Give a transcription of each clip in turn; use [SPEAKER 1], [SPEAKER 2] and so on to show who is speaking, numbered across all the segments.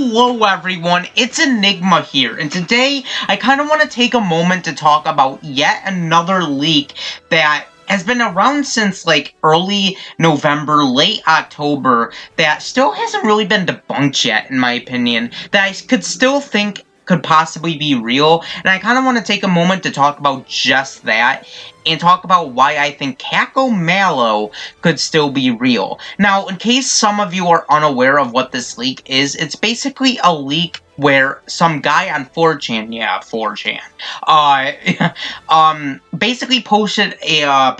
[SPEAKER 1] Hello everyone, it's Enigma here, and today I kind of want to take a moment to talk about yet another leak that has been around since like early November, late October, that still hasn't really been debunked yet, in my opinion, that I could still think could possibly be real, and I kind of want to take a moment to talk about just that, and talk about why I think CacoMallow could still be real. Now, in case some of you are unaware of what this leak is, it's basically a leak where some guy on 4chan, yeah, 4chan, basically posted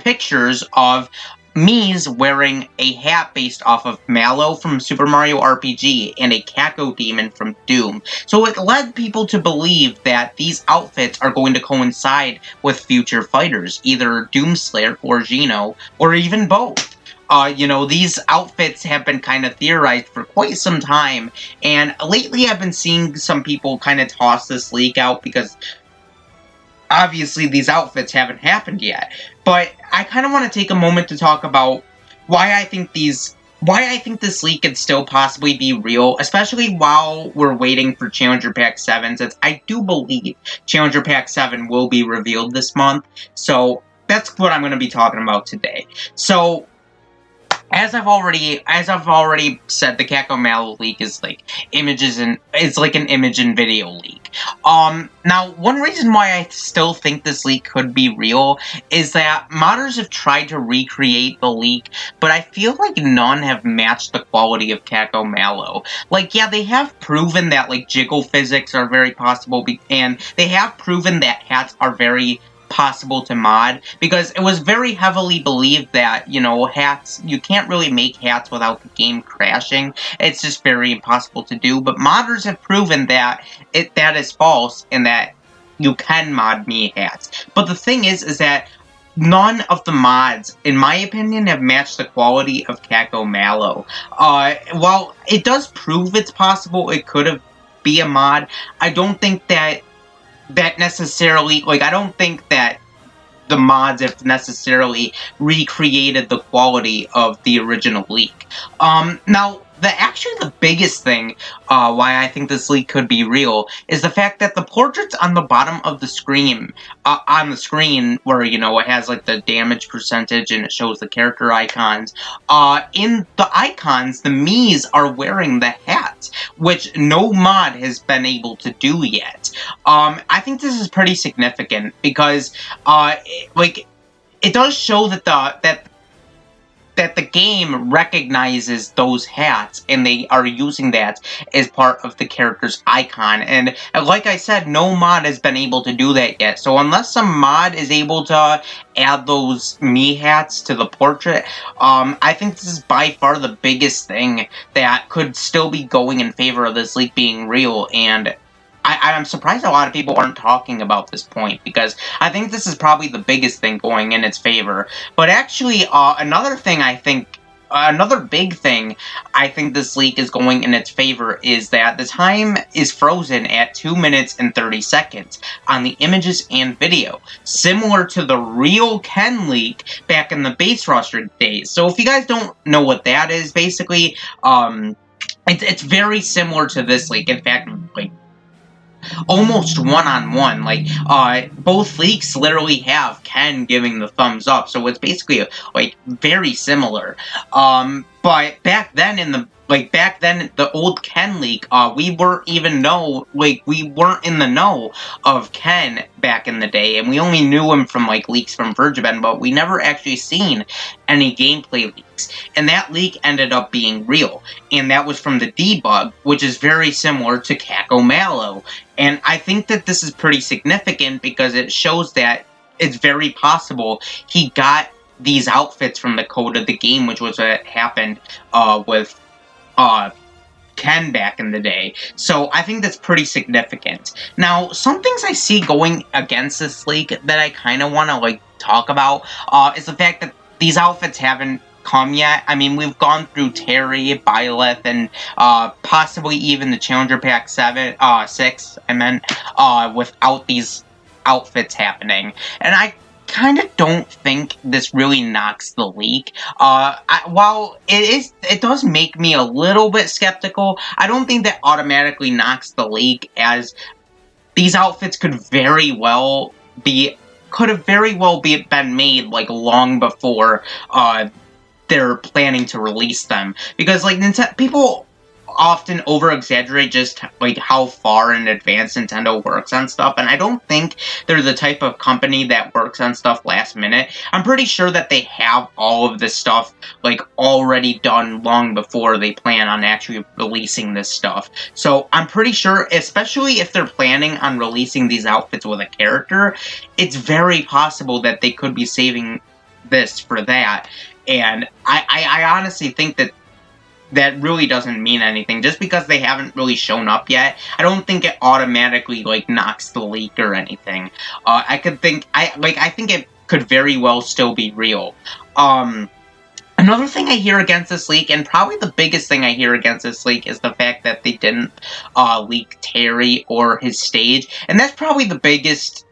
[SPEAKER 1] pictures of Mii's wearing a hat based off of Mallow from Super Mario RPG and a Cacodemon from Doom. So it led people to believe that these outfits are going to coincide with future fighters, either Doomslayer or Geno, or even both. These outfits have been kind of theorized for quite some time, and lately I've been seeing some people kind of toss this leak out because obviously these outfits haven't happened yet. But I kind of want to take a moment to talk about why I think this leak could still possibly be real, especially while we're waiting for Challenger Pack 7, since I do believe Challenger Pack 7 will be revealed this month. So that's what I'm going to be talking about today. So As I've already said, the CacoMallow leak is like it's like an image and video leak. Now, one reason why I still think this leak could be real is that modders have tried to recreate the leak, but I feel like none have matched the quality of CacoMallow. Like, yeah, they have proven that like jiggle physics are very possible, and they have proven that hats are very possible to mod, because it was very heavily believed that, hats, you can't really make hats without the game crashing. It's just very impossible to do, but modders have proven that that is false, and that you can mod Mii hats. But the thing is that none of the mods, in my opinion, have matched the quality of CacoMallow. While it does prove it's possible it could be a mod, I don't think that necessarily, I don't think that the mods have necessarily recreated the quality of the original leak. Now, the biggest thing why I think this leak could be real is the fact that the portraits on the bottom of the screen, where, it has, like, the damage percentage and it shows the character icons, in the icons, the Miis are wearing the hats, which no mod has been able to do yet. I think this is pretty significant because, it does show that the game recognizes those hats, and they are using that as part of the character's icon. And like I said, no mod has been able to do that yet. So unless some mod is able to add those Mii hats to the portrait, I think this is by far the biggest thing that could still be going in favor of this leak being real. And I'm surprised a lot of people aren't talking about this point, because I think this is probably the biggest thing going in its favor. But actually, another big thing I think this leak is going in its favor is that the time is frozen at 2 minutes and 30 seconds on the images and video, similar to the real Ken leak back in the base roster days. So if you guys don't know what that is, basically, it's very similar to this leak. In fact, almost one-on-one. Both leaks literally have Ken giving the thumbs up, so it's basically, very similar. But back then the old Ken leak, we weren't in the know of Ken back in the day, and we only knew him from, leaks from Virgin, but we never actually seen any gameplay leaks. And that leak ended up being real, and that was from the debug, which is very similar to CacoMallow. And I think that this is pretty significant because it shows that it's very possible he got these outfits from the code of the game, which was what happened with Ken back in the day. So I think that's pretty significant. Now, some things I see going against this leak that I kind of want to talk about is the fact that these outfits haven't come yet. I mean, we've gone through Terry, Byleth, and possibly even the Challenger Pack 6, without these outfits happening. And I kind of don't think this really knocks the leak. While it does make me a little bit skeptical, I don't think that automatically knocks the leak, as these outfits could have very well been made like long before they're planning to release them, because like people often over-exaggerate just like how far in advance Nintendo works on stuff, and I don't think they're the type of company that works on stuff last minute. I'm pretty sure that they have all of this stuff like already done long before they plan on actually releasing this stuff. So I'm pretty sure, especially if they're planning on releasing these outfits with a character, it's very possible that they could be saving this for that. And I honestly think that really doesn't mean anything. Just because they haven't really shown up yet, I don't think it automatically like knocks the leak or anything. I think it could very well still be real. Another thing I hear against this leak, and probably the biggest thing I hear against this leak, is the fact that they didn't leak Terry or his stage, and that's probably the biggest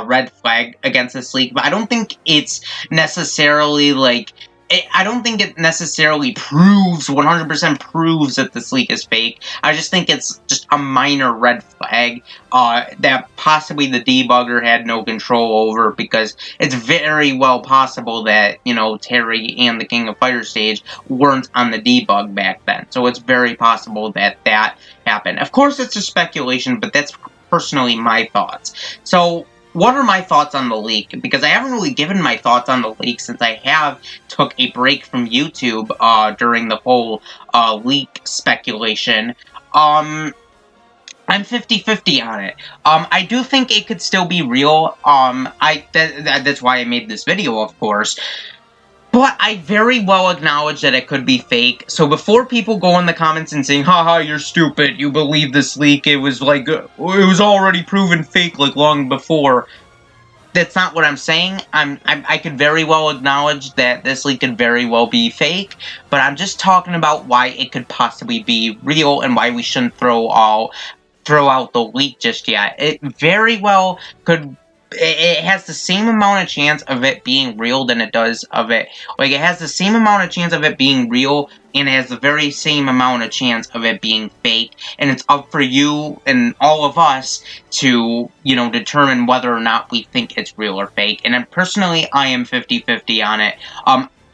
[SPEAKER 1] red flag against this leak. But I don't think it's necessarily like. I don't think it necessarily 100% proves that this leak is fake. I just think it's just a minor red flag that possibly the debugger had no control over, because it's very well possible that, you know, Terry and the King of Fighters stage weren't on the debug back then. So it's very possible that that happened. Of course, it's a speculation, but that's personally my thoughts. So, what are my thoughts on the leak? Because I haven't really given my thoughts on the leak since I have took a break from YouTube during the whole leak speculation. I'm 50-50 on it. I do think it could still be real. That's why I made this video, of course. But I very well acknowledge that it could be fake. So before people go in the comments and saying, haha, you're stupid, you believe this leak, it was like, it was already proven fake like long before. That's not what I'm saying. I could very well acknowledge that this leak could very well be fake, but I'm just talking about why it could possibly be real and why we shouldn't throw out the leak just yet. It very well could. It has the same amount of chance of it being real than it does of it. Like, it has the same amount of chance of it being real, and it has the very same amount of chance of it being fake. And it's up for you and all of us to, you know, determine whether or not we think it's real or fake. And personally, I am 50-50 on it.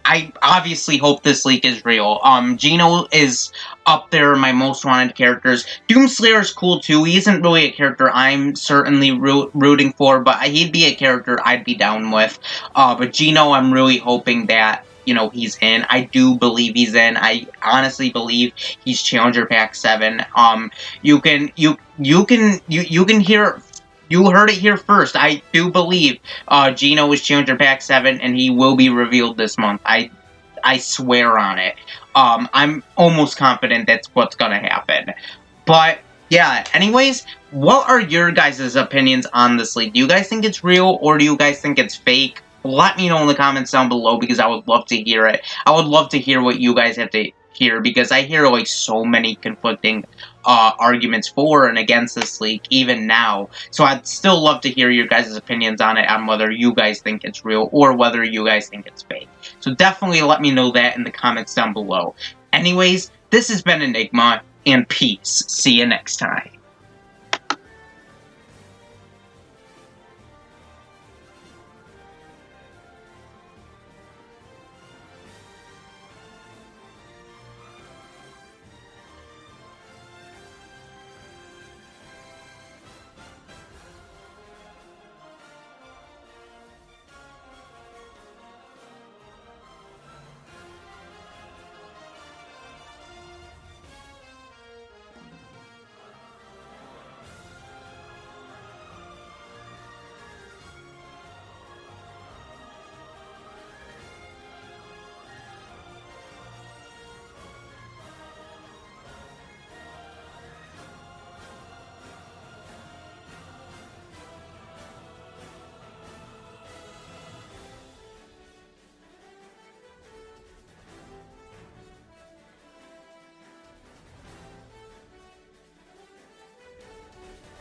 [SPEAKER 1] I obviously hope this leak is real. Geno is up there, my most wanted characters. Doomslayer is cool too. He isn't really a character I'm certainly rooting for, but he'd be a character I'd be down with. But Geno, I'm really hoping that, you know, he's in. I do believe he's in. I honestly believe he's Challenger Pack 7. You can hear. You heard it here first. I do believe Geno is Challenger Pack 7, and he will be revealed this month. I swear on it. I'm almost confident that's what's gonna happen. But, yeah, anyways, what are your guys' opinions on this leak? Do you guys think it's real, or do you guys think it's fake? Let me know in the comments down below, because I would love to hear it. I would love to hear what you guys have to hear, because I hear, like, so many conflicting arguments for and against this leak, even now. So I'd still love to hear your guys' opinions on it, on whether you guys think it's real or whether you guys think it's fake. So definitely let me know that in the comments down below. Anyways, this has been Enigma, and peace. See you next time.